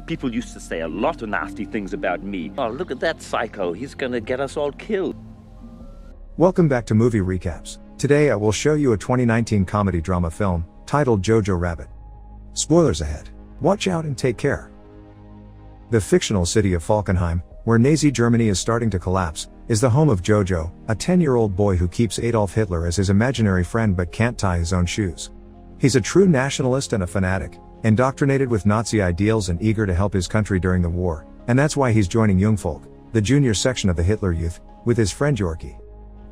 People used to say a lot of nasty things about me. Oh, look at that psycho, he's gonna get us all killed. Welcome back to Movie Recaps. Today I will show you a 2019 comedy drama film, titled Jojo Rabbit. Spoilers ahead. Watch out and take care. The fictional city of Falkenheim, where Nazi Germany is starting to collapse, is the home of Jojo, a 10-year-old boy who keeps Adolf Hitler as his imaginary friend but can't tie his own shoes. He's a true nationalist and a fanatic, indoctrinated with Nazi ideals and eager to help his country during the war, and that's why he's joining Jungvolk, the junior section of the Hitler Youth, with his friend Yorkie.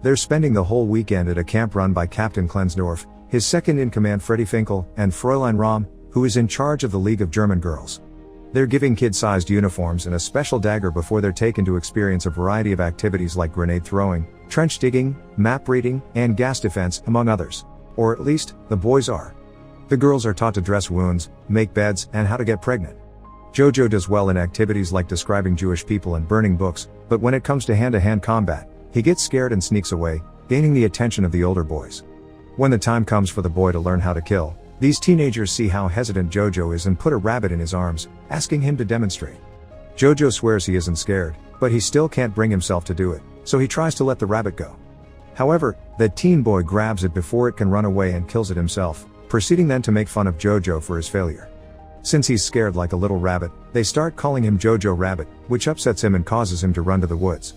They're spending the whole weekend at a camp run by Captain Klensdorf, his second-in-command Freddie Finkel, and Fräulein Rahm, who is in charge of the League of German Girls. They're giving kid-sized uniforms and a special dagger before they're taken to experience a variety of activities like grenade throwing, trench digging, map reading, and gas defense, among others. Or at least, the boys are. The girls are taught to dress wounds, make beds, and how to get pregnant. Jojo does well in activities like describing Jewish people and burning books, but when it comes to hand-to-hand combat, he gets scared and sneaks away, gaining the attention of the older boys. When the time comes for the boy to learn how to kill, these teenagers see how hesitant Jojo is and put a rabbit in his arms, asking him to demonstrate. Jojo swears he isn't scared, but he still can't bring himself to do it, so he tries to let the rabbit go. However, the teen boy grabs it before it can run away and kills it himself, proceeding then to make fun of Jojo for his failure. Since he's scared like a little rabbit, they start calling him Jojo Rabbit, which upsets him and causes him to run to the woods.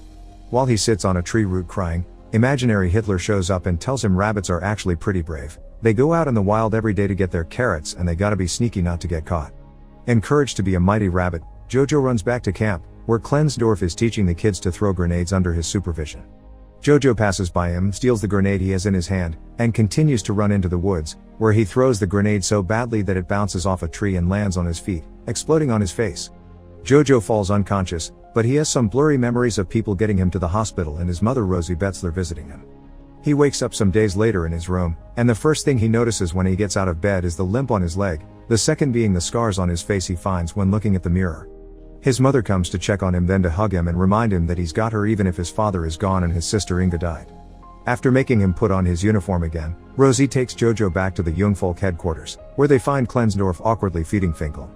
While he sits on a tree root crying, imaginary Hitler shows up and tells him rabbits are actually pretty brave. They go out in the wild every day to get their carrots and they gotta be sneaky not to get caught. Encouraged to be a mighty rabbit, Jojo runs back to camp, where Klensdorf is teaching the kids to throw grenades under his supervision. Jojo passes by him, steals the grenade he has in his hand, and continues to run into the woods, where he throws the grenade so badly that it bounces off a tree and lands on his feet, exploding on his face. Jojo falls unconscious, but he has some blurry memories of people getting him to the hospital and his mother Rosie Betzler visiting him. He wakes up some days later in his room, and the first thing he notices when he gets out of bed is the limp on his leg, the second being the scars on his face he finds when looking at the mirror. His mother comes to check on him, then to hug him and remind him that he's got her even if his father is gone and his sister Inga died. After making him put on his uniform again, Rosie takes Jojo back to the Jungvolk headquarters, where they find Klensdorf awkwardly feeding Finkel.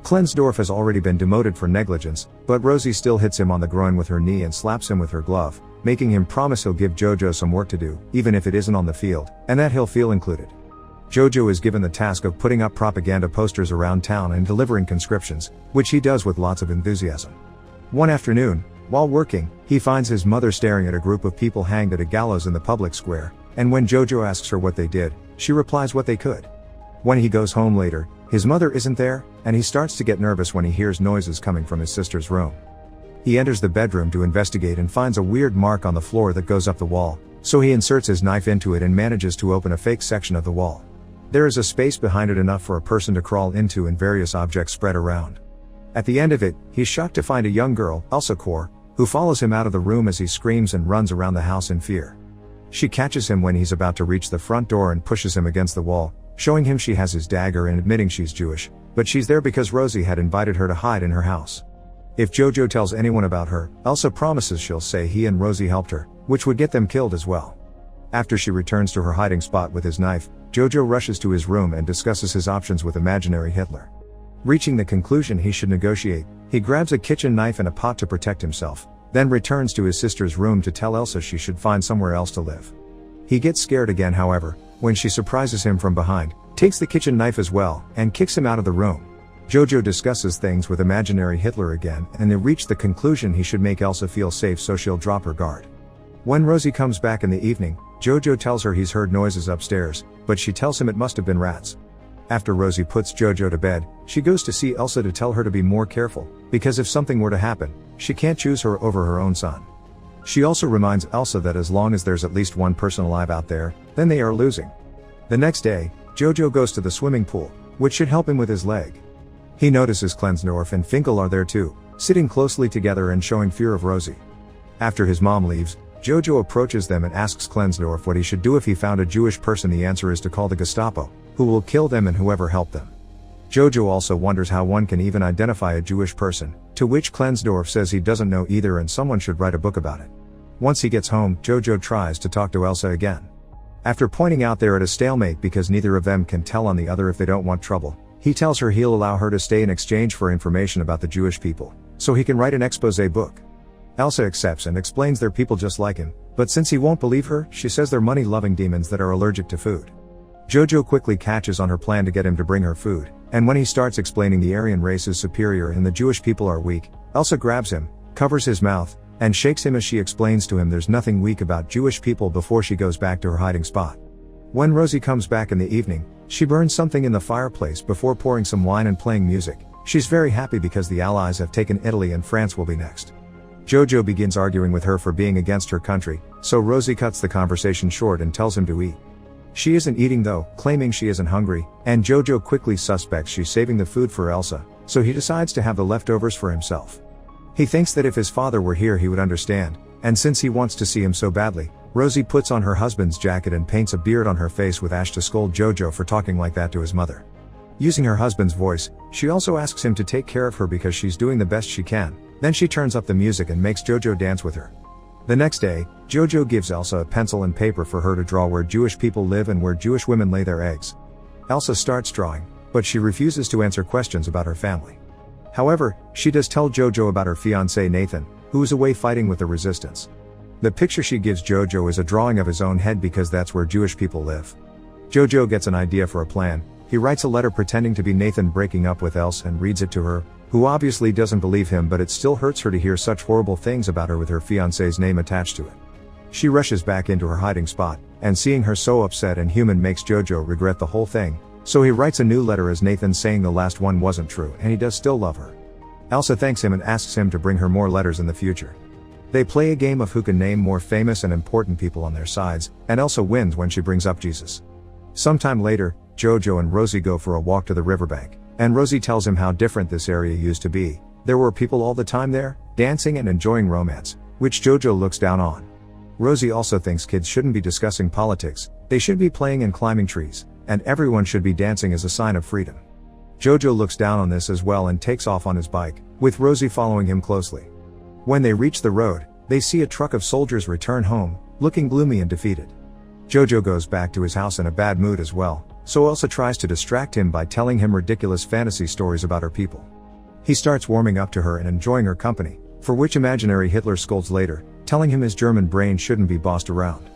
Klensdorf has already been demoted for negligence, but Rosie still hits him on the groin with her knee and slaps him with her glove, making him promise he'll give Jojo some work to do, even if it isn't on the field, and that he'll feel included. Jojo is given the task of putting up propaganda posters around town and delivering conscriptions, which he does with lots of enthusiasm. One afternoon, while working, he finds his mother staring at a group of people hanged at a gallows in the public square, and when Jojo asks her what they did, she replies what they could. When he goes home later, his mother isn't there, and he starts to get nervous when he hears noises coming from his sister's room. He enters the bedroom to investigate and finds a weird mark on the floor that goes up the wall, so he inserts his knife into it and manages to open a fake section of the wall. There is a space behind it enough for a person to crawl into and various objects spread around. At the end of it, he's shocked to find a young girl, Elsa, who follows him out of the room as he screams and runs around the house in fear. She catches him when he's about to reach the front door and pushes him against the wall, showing him she has his dagger and admitting she's Jewish, but she's there because Rosie had invited her to hide in her house. If Jojo tells anyone about her, Elsa promises she'll say he and Rosie helped her, which would get them killed as well. After she returns to her hiding spot with his knife, Jojo rushes to his room and discusses his options with imaginary Hitler. Reaching the conclusion he should negotiate, he grabs a kitchen knife and a pot to protect himself, then returns to his sister's room to tell Elsa she should find somewhere else to live. He gets scared again, however, when she surprises him from behind, takes the kitchen knife as well, and kicks him out of the room. Jojo discusses things with imaginary Hitler again, and they reach the conclusion he should make Elsa feel safe so she'll drop her guard. When Rosie comes back in the evening, Jojo tells her he's heard noises upstairs, but she tells him it must have been rats. After Rosie puts Jojo to bed, she goes to see Elsa to tell her to be more careful, because if something were to happen, she can't choose her over her own son. She also reminds Elsa that as long as there's at least one person alive out there, then they are losing. The next day, Jojo goes to the swimming pool, which should help him with his leg. He notices Klensdorf and Finkel are there too, sitting closely together and showing fear of Rosie. After his mom leaves, Jojo approaches them and asks Klensdorf what he should do if he found a Jewish person. The answer is to call the Gestapo, who will kill them and whoever helped them. Jojo also wonders how one can even identify a Jewish person, to which Klensdorf says he doesn't know either and someone should write a book about it. Once he gets home, Jojo tries to talk to Elsa again. After pointing out they're at a stalemate because neither of them can tell on the other if they don't want trouble, He tells her he'll allow her to stay in exchange for information about the Jewish people, so he can write an exposé book. Elsa accepts and explains they're people just like him, but since he won't believe her, she says they're money-loving demons that are allergic to food. Jojo quickly catches on her plan to get him to bring her food, and when he starts explaining the Aryan race is superior and the Jewish people are weak, Elsa grabs him, covers his mouth, and shakes him as she explains to him there's nothing weak about Jewish people before she goes back to her hiding spot. When Rosie comes back in the evening, she burns something in the fireplace before pouring some wine and playing music. She's very happy because the Allies have taken Italy and France will be next. Jojo begins arguing with her for being against her country, so Rosie cuts the conversation short and tells him to eat. She isn't eating though, claiming she isn't hungry, and Jojo quickly suspects she's saving the food for Elsa, so he decides to have the leftovers for himself. He thinks that if his father were here he would understand, and since he wants to see him so badly, Rosie puts on her husband's jacket and paints a beard on her face with ash to scold Jojo for talking like that to his mother. Using her husband's voice, she also asks him to take care of her because she's doing the best she can, then she turns up the music and makes Jojo dance with her. The next day, Jojo gives Elsa a pencil and paper for her to draw where Jewish people live and where Jewish women lay their eggs. Elsa starts drawing, but she refuses to answer questions about her family. However, she does tell Jojo about her fiancé Nathan, who is away fighting with the resistance. The picture she gives Jojo is a drawing of his own head because that's where Jewish people live. Jojo gets an idea for a plan. He writes a letter pretending to be Nathan breaking up with Elsa and reads it to her, who obviously doesn't believe him, but it still hurts her to hear such horrible things about her with her fiancé's name attached to it. She rushes back into her hiding spot, and seeing her so upset and human makes Jojo regret the whole thing, so he writes a new letter as Nathan saying the last one wasn't true and he does still love her. Elsa thanks him and asks him to bring her more letters in the future. They play a game of who can name more famous and important people on their sides, and Elsa wins when she brings up Jesus. Sometime later, Jojo and Rosie go for a walk to the riverbank, and Rosie tells him how different this area used to be. There were people all the time there, dancing and enjoying romance, which Jojo looks down on. Rosie also thinks kids shouldn't be discussing politics, they should be playing and climbing trees, and everyone should be dancing as a sign of freedom. Jojo looks down on this as well and takes off on his bike, with Rosie following him closely. When they reach the road, they see a truck of soldiers return home, looking gloomy and defeated. Jojo goes back to his house in a bad mood as well, so Elsa tries to distract him by telling him ridiculous fantasy stories about her people. He starts warming up to her and enjoying her company, for which imaginary Hitler scolds later, telling him his German brain shouldn't be bossed around.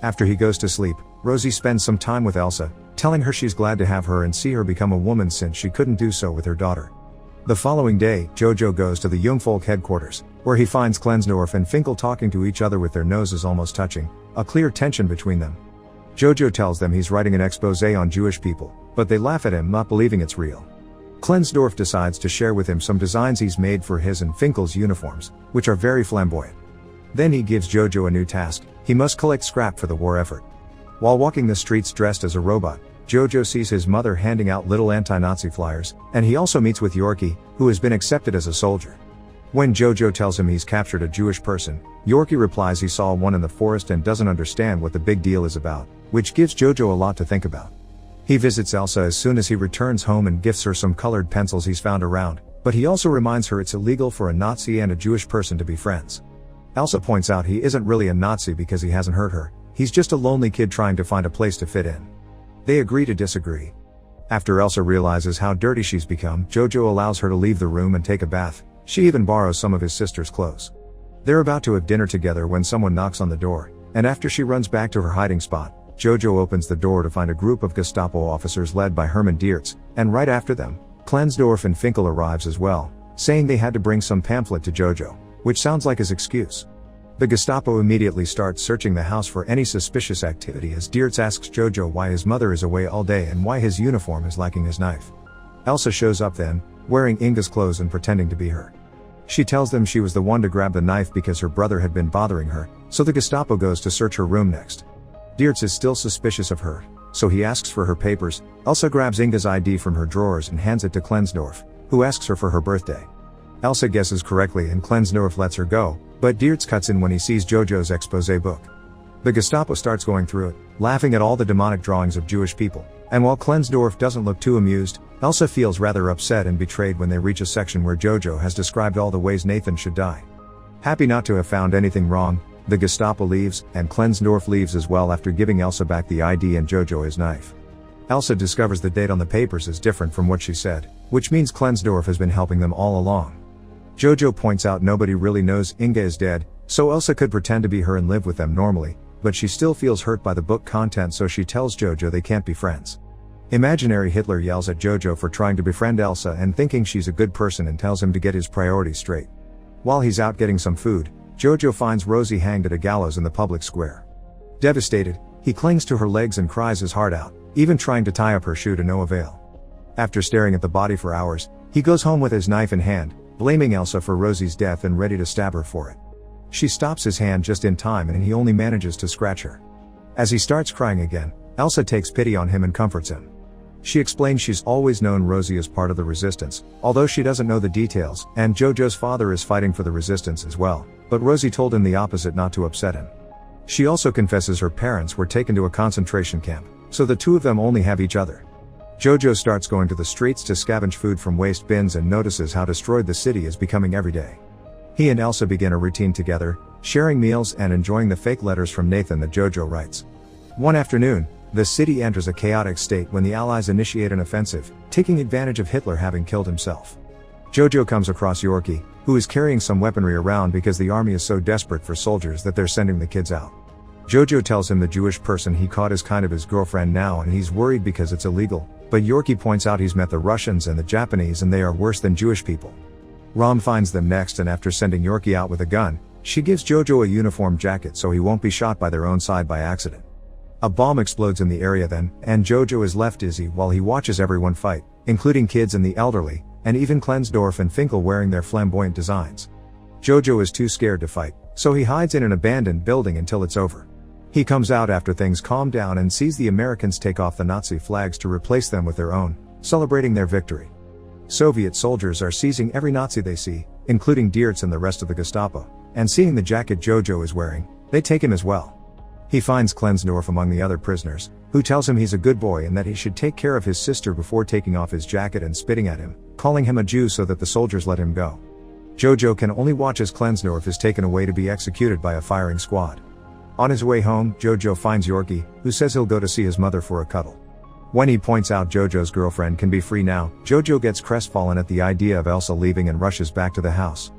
After he goes to sleep, Rosie spends some time with Elsa, telling her she's glad to have her and see her become a woman since she couldn't do so with her daughter. The following day, Jojo goes to the Jungvolk headquarters, where he finds Klensdorf and Finkel talking to each other with their noses almost touching, a clear tension between them. Jojo tells them he's writing an exposé on Jewish people, but they laugh at him, not believing it's real. Klensdorf decides to share with him some designs he's made for his and Finkel's uniforms, which are very flamboyant. Then he gives Jojo a new task: he must collect scrap for the war effort. While walking the streets dressed as a robot, Jojo sees his mother handing out little anti-Nazi flyers, and he also meets with Yorkie, who has been accepted as a soldier. When Jojo tells him he's captured a Jewish person, Yorkie replies he saw one in the forest and doesn't understand what the big deal is about, which gives Jojo a lot to think about. He visits Elsa as soon as he returns home and gifts her some colored pencils he's found around, but he also reminds her it's illegal for a Nazi and a Jewish person to be friends. Elsa points out he isn't really a Nazi because he hasn't hurt her, he's just a lonely kid trying to find a place to fit in. They agree to disagree. After Elsa realizes how dirty she's become, Jojo allows her to leave the room and take a bath. She even borrows some of his sister's clothes. They're about to have dinner together when someone knocks on the door, and after she runs back to her hiding spot, Jojo opens the door to find a group of Gestapo officers led by Hermann Diertz, and right after them, Klensdorf and Finkel arrives as well, saying they had to bring some pamphlet to Jojo, which sounds like his excuse. The Gestapo immediately starts searching the house for any suspicious activity as Diertz asks Jojo why his mother is away all day and why his uniform is lacking his knife. Elsa shows up then, wearing Inga's clothes and pretending to be her. She tells them she was the one to grab the knife because her brother had been bothering her, so the Gestapo goes to search her room next. Diertz is still suspicious of her, so he asks for her papers. Elsa grabs Inga's ID from her drawers and hands it to Klensdorf, who asks her for her birthday. Elsa guesses correctly and Klensdorf lets her go, but Diertz cuts in when he sees Jojo's exposé book. The Gestapo starts going through it, laughing at all the demonic drawings of Jewish people, and while Klensdorf doesn't look too amused, Elsa feels rather upset and betrayed when they reach a section where Jojo has described all the ways Nathan should die. Happy not to have found anything wrong, the Gestapo leaves, and Klensdorf leaves as well after giving Elsa back the ID and Jojo his knife. Elsa discovers the date on the papers is different from what she said, which means Klensdorf has been helping them all along. Jojo points out nobody really knows Inga is dead, so Elsa could pretend to be her and live with them normally, but she still feels hurt by the book content, so she tells Jojo they can't be friends. Imaginary Hitler yells at Jojo for trying to befriend Elsa and thinking she's a good person and tells him to get his priorities straight. While he's out getting some food, Jojo finds Rosie hanged at a gallows in the public square. Devastated, he clings to her legs and cries his heart out, even trying to tie up her shoe to no avail. After staring at the body for hours, he goes home with his knife in hand, blaming Elsa for Rosie's death and ready to stab her for it. She stops his hand just in time and he only manages to scratch her. As he starts crying again, Elsa takes pity on him and comforts him. She explains she's always known Rosie as part of the resistance, although she doesn't know the details, and Jojo's father is fighting for the resistance as well, but Rosie told him the opposite not to upset him. She also confesses her parents were taken to a concentration camp, so the two of them only have each other. Jojo starts going to the streets to scavenge food from waste bins and notices how destroyed the city is becoming every day. He and Elsa begin a routine together, sharing meals and enjoying the fake letters from Nathan that Jojo writes. One afternoon, the city enters a chaotic state when the Allies initiate an offensive, taking advantage of Hitler having killed himself. Jojo comes across Yorkie, who is carrying some weaponry around because the army is so desperate for soldiers that they're sending the kids out. Jojo tells him the Jewish person he caught is kind of his girlfriend now and he's worried because it's illegal, but Yorkie points out he's met the Russians and the Japanese and they are worse than Jewish people. Rom finds them next and after sending Yorkie out with a gun, she gives Jojo a uniform jacket so he won't be shot by their own side by accident. A bomb explodes in the area then, and Jojo is left dizzy while he watches everyone fight, including kids and the elderly, and even Klensdorf and Finkel wearing their flamboyant designs. Jojo is too scared to fight, so he hides in an abandoned building until it's over. He comes out after things calm down and sees the Americans take off the Nazi flags to replace them with their own, celebrating their victory. Soviet soldiers are seizing every Nazi they see, including Diertz and the rest of the Gestapo, and seeing the jacket Jojo is wearing, they take him as well. He finds Klensdorf among the other prisoners, who tells him he's a good boy and that he should take care of his sister before taking off his jacket and spitting at him, calling him a Jew so that the soldiers let him go. Jojo can only watch as Klensdorf is taken away to be executed by a firing squad. On his way home, Jojo finds Yorkie, who says he'll go to see his mother for a cuddle. When he points out Jojo's girlfriend can be free now, Jojo gets crestfallen at the idea of Elsa leaving and rushes back to the house.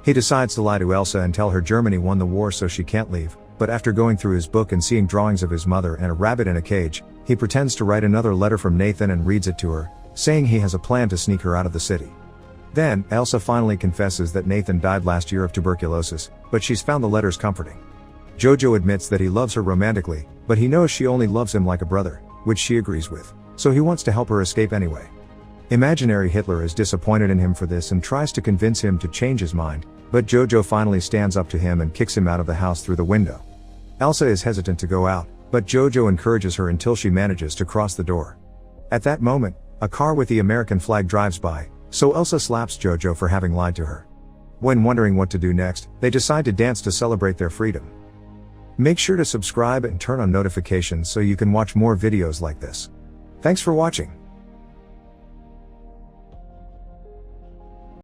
He decides to lie to Elsa and tell her Germany won the war so she can't leave, but after going through his book and seeing drawings of his mother and a rabbit in a cage, he pretends to write another letter from Nathan and reads it to her, saying he has a plan to sneak her out of the city. Then, Elsa finally confesses that Nathan died last year of tuberculosis, but she's found the letters comforting. Jojo admits that he loves her romantically, but he knows she only loves him like a brother, which she agrees with, so he wants to help her escape anyway. Imaginary Hitler is disappointed in him for this and tries to convince him to change his mind, but Jojo finally stands up to him and kicks him out of the house through the window. Elsa is hesitant to go out, but Jojo encourages her until she manages to cross the door. At that moment, a car with the American flag drives by, so Elsa slaps Jojo for having lied to her. When wondering what to do next, they decide to dance to celebrate their freedom. Make sure to subscribe and turn on notifications so you can watch more videos like this. Thanks for watching.